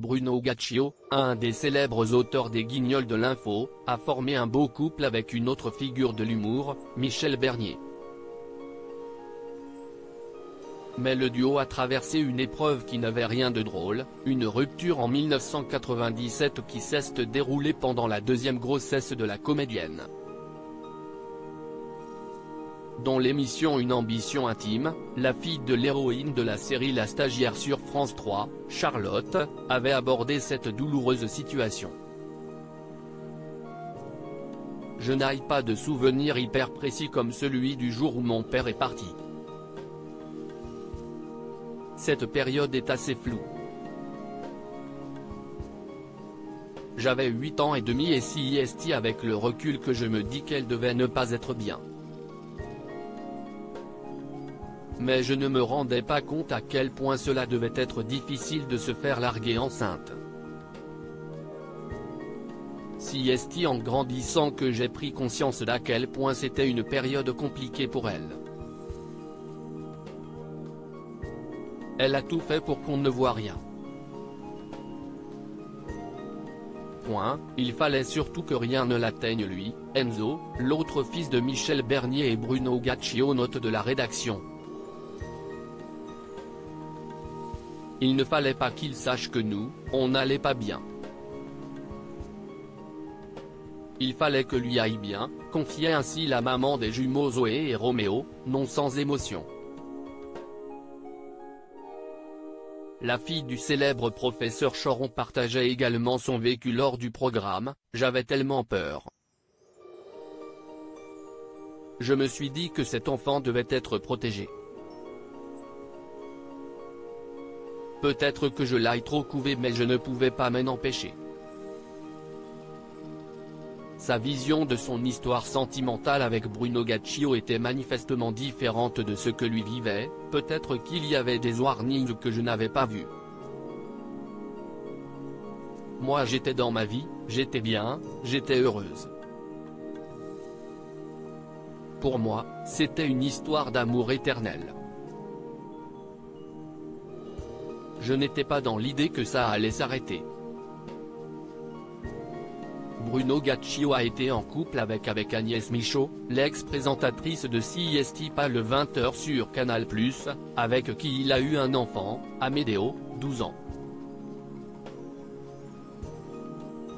Bruno Gaccio, un des célèbres auteurs des Guignols de l'info, a formé un beau couple avec une autre figure de l'humour, Michel Bernier. Mais le duo a traversé une épreuve qui n'avait rien de drôle, une rupture en 1997 qui s'est déroulée pendant la deuxième grossesse de la comédienne. Dans l'émission Une ambition intime, la fille de l'héroïne de la série La Stagiaire sur France 3, Charlotte, avait abordé cette douloureuse situation. Je n'ai pas de souvenir hyper précis comme celui du jour où mon père est parti. Cette période est assez floue. J'avais 8 ans et demi et si est avec le recul que je me dis qu'elle devait ne pas être bien. Mais je ne me rendais pas compte à quel point cela devait être difficile de se faire larguer enceinte. Si est en grandissant que j'ai pris conscience d'à quel point c'était une période compliquée pour elle. Elle a tout fait pour qu'on ne voie rien. Il fallait surtout que rien ne l'atteigne lui, Enzo, l'autre fils de Michel Bernier et Bruno Gaccio, note de la rédaction. Il ne fallait pas qu'il sache que nous, on n'allait pas bien. Il fallait que lui aille bien, confiait ainsi la maman des jumeaux Zoé et Roméo, non sans émotion. La fille du célèbre professeur Choron partageait également son vécu lors du programme « J'avais tellement peur. Je me suis dit que cet enfant devait être protégé. Peut-être que je l'aille trop couvé mais je ne pouvais pas m'en empêcher. » Sa vision de son histoire sentimentale avec Bruno Gaccio était manifestement différente de ce que lui vivait, peut-être qu'il y avait des warnings que je n'avais pas vus. Moi j'étais dans ma vie, j'étais bien, j'étais heureuse. Pour moi, c'était une histoire d'amour éternel. Je n'étais pas dans l'idée que ça allait s'arrêter. Bruno Gaccio a été en couple avec Agnès Michaud, l'ex-présentatrice de CIST pas le 20h sur Canal+, avec qui il a eu un enfant, Amédéo, 12 ans.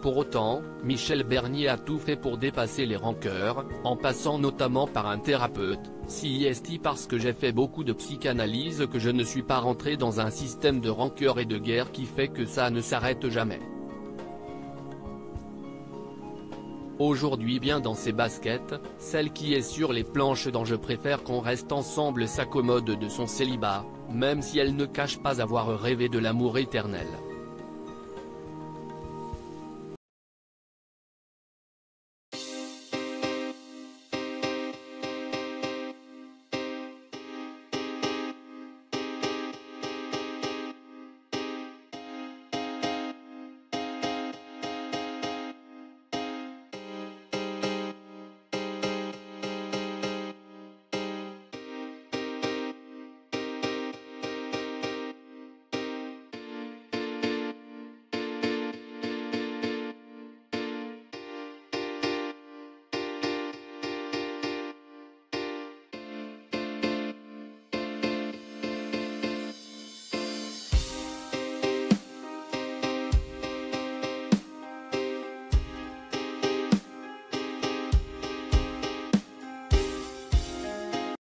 Pour autant, Michel Bernier a tout fait pour dépasser les rancœurs, en passant notamment par un thérapeute, CIST parce que j'ai fait beaucoup de psychanalyse que je ne suis pas rentré dans un système de rancœur et de guerre qui fait que ça ne s'arrête jamais. Aujourd'hui bien dans ses baskets, celle qui est sur les planches dont je préfère qu'on reste ensemble s'accommode de son célibat, même si elle ne cache pas avoir rêvé de l'amour éternel.